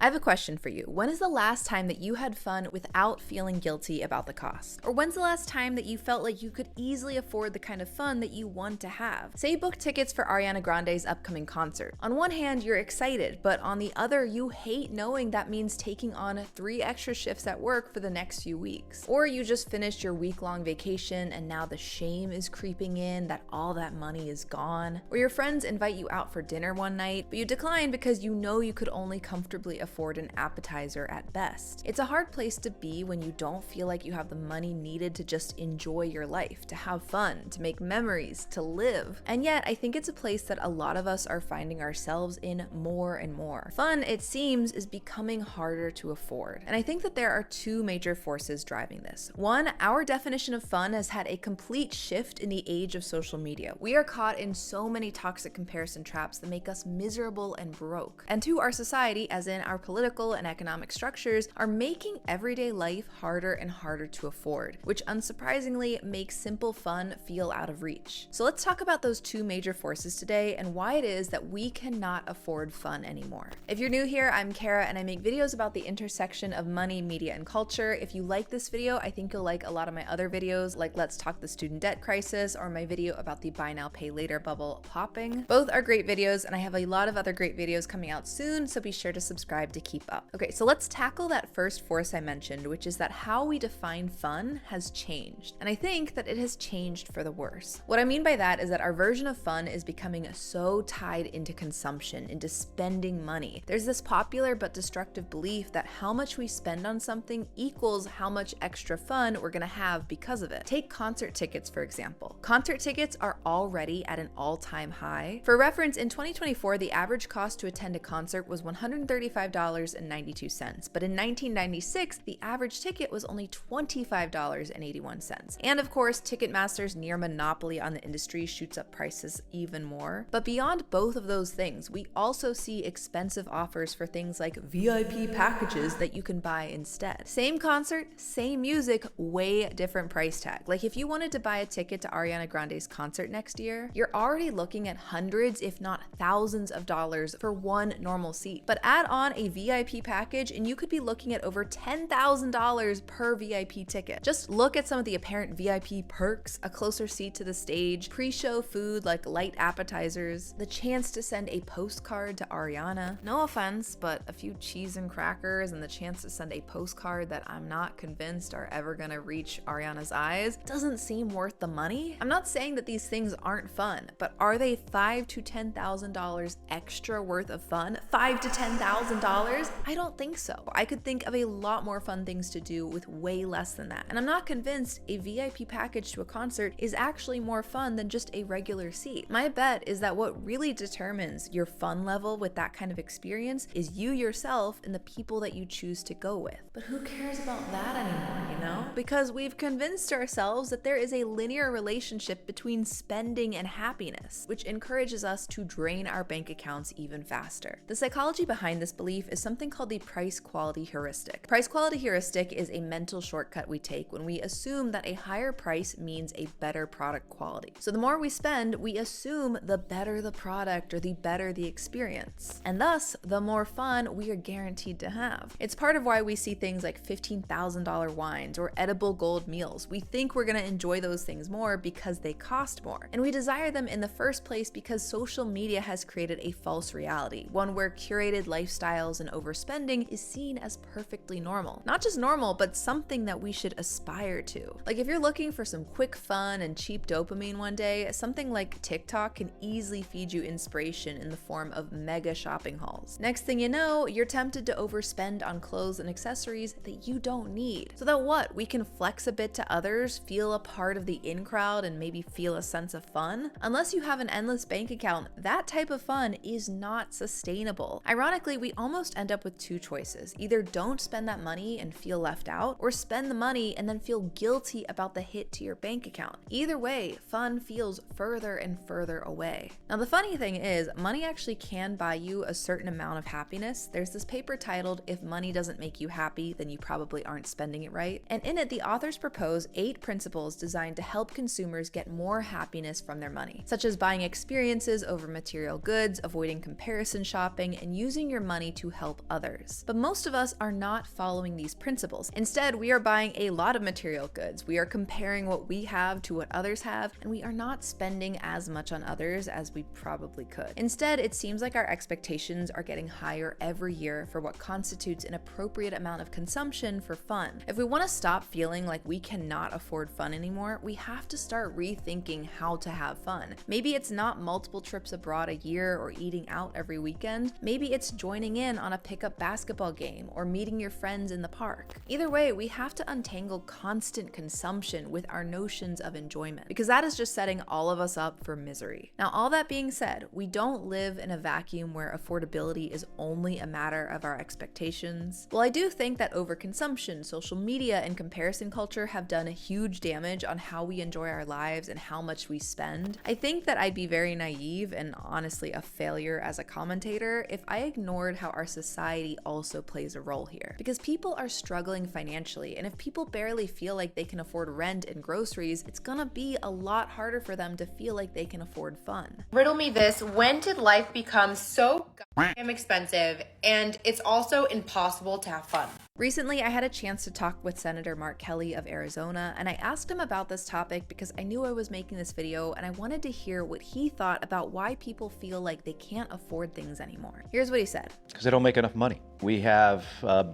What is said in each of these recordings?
I have a question for you. When is the last time that you had fun without feeling guilty about the cost? Or when's the last time that you felt like you could easily afford the kind of fun that you want to have? Say you book tickets for Ariana Grande's upcoming concert. On one hand, you're excited, but on the other, you hate knowing that means taking on 3 extra shifts at work for the next few weeks. Or you just finished your week-long vacation and now the shame is creeping in that all that money is gone. Or your friends invite you out for dinner one night, but you decline because you know you could only comfortably afford an appetizer at best. It's a hard place to be when you don't feel like you have the money needed to just enjoy your life, to have fun, to make memories, to live. And yet, I think it's a place that a lot of us are finding ourselves in more and more. Fun, it seems, is becoming harder to afford. And I think that there are 2 major forces driving this. One, our definition of fun has had a complete shift in the age of social media. We are caught in so many toxic comparison traps that make us miserable and broke. And 2, our society, as in our political and economic structures, are making everyday life harder and harder to afford, which unsurprisingly makes simple fun feel out of reach. So let's talk about those 2 major forces today and why it is that we cannot afford fun anymore. If you're new here, I'm Kara and I make videos about the intersection of money, media, and culture. If you like this video, I think you'll like a lot of my other videos, like Let's Talk the Student Debt Crisis or my video about the buy now, pay later bubble popping. Both are great videos and I have a lot of other great videos coming out soon, so be sure to subscribe to keep up. Okay, so let's tackle that first force I mentioned, which is that how we define fun has changed. And I think that it has changed for the worse. What I mean by that is that our version of fun is becoming so tied into consumption, into spending money. There's this popular but destructive belief that how much we spend on something equals how much extra fun we're gonna have because of it. Take concert tickets, for example. Concert tickets are already at an all-time high. For reference, in 2024, the average cost to attend a concert was $135.92, but in 1996, the average ticket was only $25.81. And of course, Ticketmaster's near monopoly on the industry shoots up prices even more. But beyond both of those things, we also see expensive offers for things like VIP packages that you can buy instead. Same concert, same music, way different price tag. Like if you wanted to buy a ticket to Ariana Grande's concert next year, you're already looking at hundreds, if not thousands of dollars for one normal seat. But add on a VIP package and you could be looking at over $10,000 per VIP ticket. Just look at some of the apparent VIP perks: a closer seat to the stage, pre-show food like light appetizers, the chance to send a postcard to Ariana. No offense, but a few cheese and crackers and the chance to send a postcard that I'm not convinced are ever gonna reach Ariana's eyes doesn't seem worth the money. I'm not saying that these things aren't fun, but are they $5,000 to $10,000 extra worth of fun? $5,000 to $10,000? I don't think so. I could think of a lot more fun things to do with way less than that. And I'm not convinced a VIP package to a concert is actually more fun than just a regular seat. My bet is that what really determines your fun level with that kind of experience is you yourself and the people that you choose to go with. But who cares about that anymore, you know? Because we've convinced ourselves that there is a linear relationship between spending and happiness, which encourages us to drain our bank accounts even faster. The psychology behind this belief is something called the price-quality heuristic. Price-quality heuristic is a mental shortcut we take when we assume that a higher price means a better product quality. So the more we spend, we assume the better the product or the better the experience. And thus, the more fun we are guaranteed to have. It's part of why we see things like $15,000 wines or edible gold meals. We think we're gonna enjoy those things more because they cost more. And we desire them in the first place because social media has created a false reality, one where curated lifestyles and overspending is seen as perfectly normal. Not just normal, but something that we should aspire to. Like if you're looking for some quick fun and cheap dopamine one day, something like TikTok can easily feed you inspiration in the form of mega shopping hauls. Next thing you know, you're tempted to overspend on clothes and accessories that you don't need. So that what? We can flex a bit to others, feel a part of the in crowd, and maybe feel a sense of fun? Unless you have an endless bank account, that type of fun is not sustainable. Ironically, we almost end up with 2 choices. Either don't spend that money and feel left out, or spend the money and then feel guilty about the hit to your bank account. Either way, fun feels further and further away. Now, the funny thing is, money actually can buy you a certain amount of happiness. There's this paper titled, "If Money Doesn't Make You Happy, Then You Probably Aren't Spending It Right." And in it, the authors propose 8 principles designed to help consumers get more happiness from their money, such as buying experiences over material goods, avoiding comparison shopping, and using your money to to help others. But most of us are not following these principles. Instead, we are buying a lot of material goods. We are comparing what we have to what others have, and we are not spending as much on others as we probably could. Instead, it seems like our expectations are getting higher every year for what constitutes an appropriate amount of consumption for fun. If we want to stop feeling like we cannot afford fun anymore, we have to start rethinking how to have fun. Maybe it's not multiple trips abroad a year or eating out every weekend. Maybe it's joining in on a pickup basketball game or meeting your friends in the park. Either way, we have to untangle constant consumption with our notions of enjoyment, because that is just setting all of us up for misery. Now, all that being said, we don't live in a vacuum where affordability is only a matter of our expectations. While I do think that overconsumption, social media, and comparison culture have done a huge damage on how we enjoy our lives and how much we spend, I think that I'd be very naive and honestly a failure as a commentator if I ignored how our society also plays a role here. Because people are struggling financially, and if people barely feel like they can afford rent and groceries, it's gonna be a lot harder for them to feel like they can afford fun. Riddle me this: when did life become so goddamn expensive and it's also impossible to have fun? Recently, I had a chance to talk with Senator Mark Kelly of Arizona, and I asked him about this topic because I knew I was making this video and I wanted to hear what he thought about why people feel like they can't afford things anymore. Here's what he said. Because they don't make enough money. We have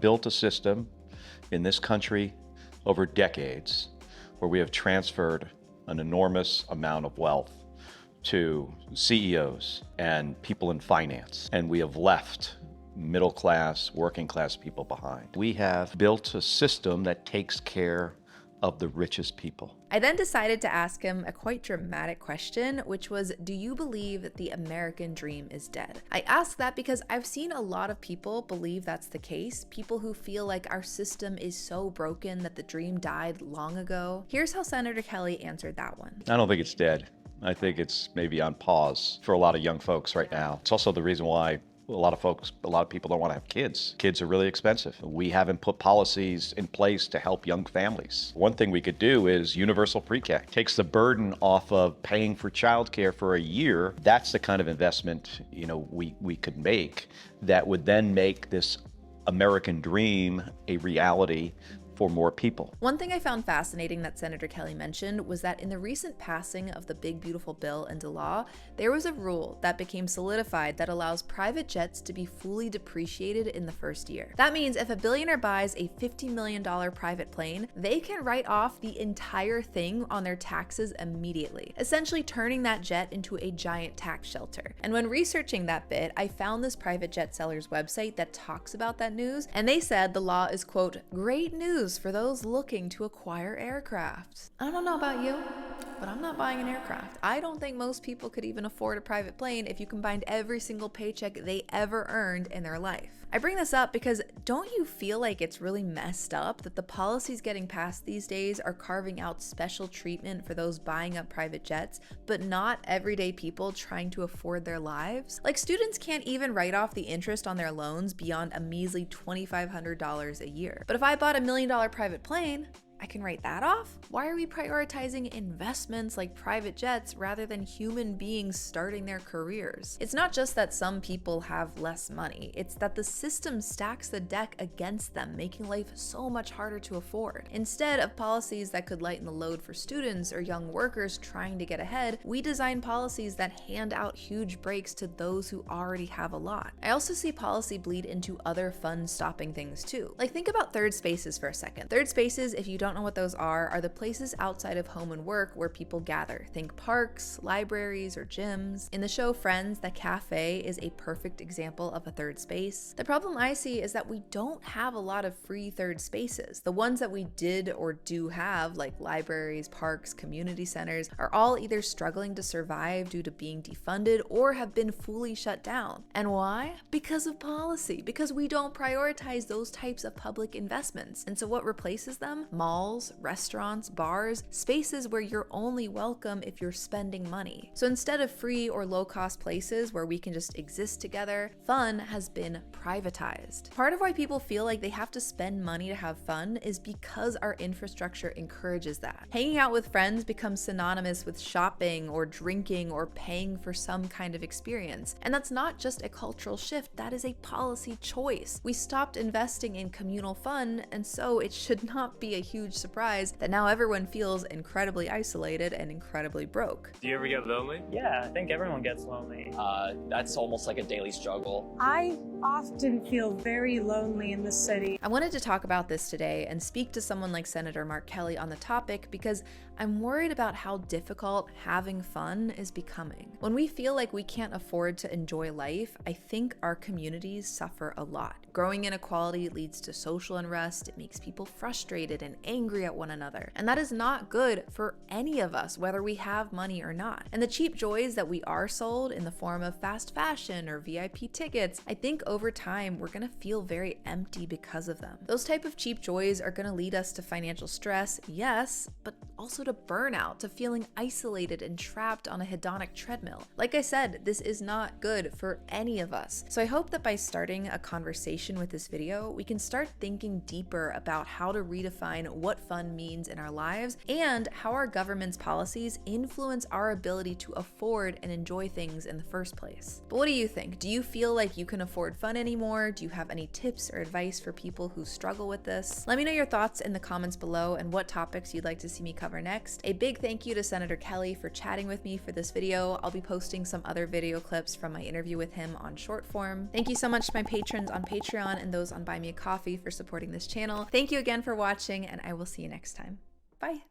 built a system in this country over decades where we have transferred an enormous amount of wealth to CEOs and people in finance, and we have left middle class, working class people behind. We have built a system that takes care of the richest people. I then decided to ask him a quite dramatic question, which was, do you believe that the American dream is dead? I ask that because I've seen a lot of people believe that's the case, people who feel like our system is so broken that the dream died long ago. Here's how Senator Kelly answered that one. I don't think it's dead. I think it's maybe on pause for a lot of young folks right now. It's also the reason why a lot of people don't want to have kids. Kids are really expensive. We haven't put policies in place to help young families. One thing we could do is universal pre-K. Takes the burden off of paying for childcare for a year. That's the kind of investment, we could make that would then make this American dream a reality for more people. One thing I found fascinating that Senator Kelly mentioned was that in the recent passing of the Big Beautiful Bill into law, there was a rule that became solidified that allows private jets to be fully depreciated in the first year. That means if a billionaire buys a $50 million private plane, they can write off the entire thing on their taxes immediately, essentially turning that jet into a giant tax shelter. And when researching that bit, I found this private jet seller's website that talks about that news, and they said the law is, quote, great news for those looking to acquire aircraft. I don't know about you, but I'm not buying an aircraft. I don't think most people could even afford a private plane if you combined every single paycheck they ever earned in their life. I bring this up because don't you feel like it's really messed up that the policies getting passed these days are carving out special treatment for those buying up private jets, but not everyday people trying to afford their lives? Like, students can't even write off the interest on their loans beyond a measly $2,500 a year. But if I bought $1 million private plane, I can write that off? Why are we prioritizing investments like private jets rather than human beings starting their careers? It's not just that some people have less money, it's that the system stacks the deck against them, making life so much harder to afford. Instead of policies that could lighten the load for students or young workers trying to get ahead, we design policies that hand out huge breaks to those who already have a lot. I also see policy bleed into other fun-stopping things too. Like, think about third spaces for a second. Third spaces, if you don't know what those are the places outside of home and work where people gather. Think parks, libraries, or gyms. In the show Friends, the cafe is a perfect example of a third space. The problem I see is that we don't have a lot of free third spaces. The ones that we did or do have, like libraries, parks, community centers, are all either struggling to survive due to being defunded or have been fully shut down. And why? Because of policy, because we don't prioritize those types of public investments. And so what replaces them? Malls, malls, restaurants, bars, spaces where you're only welcome if you're spending money. So instead of free or low-cost places where we can just exist together, fun has been privatized. Part of why people feel like they have to spend money to have fun is because our infrastructure encourages that. Hanging out with friends becomes synonymous with shopping or drinking or paying for some kind of experience. And that's not just a cultural shift, that is a policy choice. We stopped investing in communal fun, and so it should not be a huge surprise that now everyone feels incredibly isolated and incredibly broke. Do you ever get lonely? Yeah, I think everyone gets lonely. That's almost like a daily struggle. I often feel very lonely in the city. I wanted to talk about this today and speak to someone like Senator Mark Kelly on the topic because I'm worried about how difficult having fun is becoming. When we feel like we can't afford to enjoy life, I think our communities suffer a lot. Growing inequality leads to social unrest, it makes people frustrated and angry at one another, and that is not good for any of us, whether we have money or not. And the cheap joys that we are sold in the form of fast fashion or VIP tickets, I think over time we're gonna feel very empty because of them. Those type of cheap joys are gonna lead us to financial stress, yes, but also to burnout, to feeling isolated and trapped on a hedonic treadmill. Like I said, this is not good for any of us. So I hope that by starting a conversation with this video, we can start thinking deeper about how to redefine what fun means in our lives and how our government's policies influence our ability to afford and enjoy things in the first place. But what do you think? Do you feel like you can afford fun anymore? Do you have any tips or advice for people who struggle with this? Let me know your thoughts in the comments below and what topics you'd like to see me cover next. A big thank you to Senator Kelly for chatting with me for this video. I'll be posting some other video clips from my interview with him on short form. Thank you so much to my patrons on Patreon and those on Buy Me a Coffee for supporting this channel. Thank you again for watching, and I will see you next time. Bye.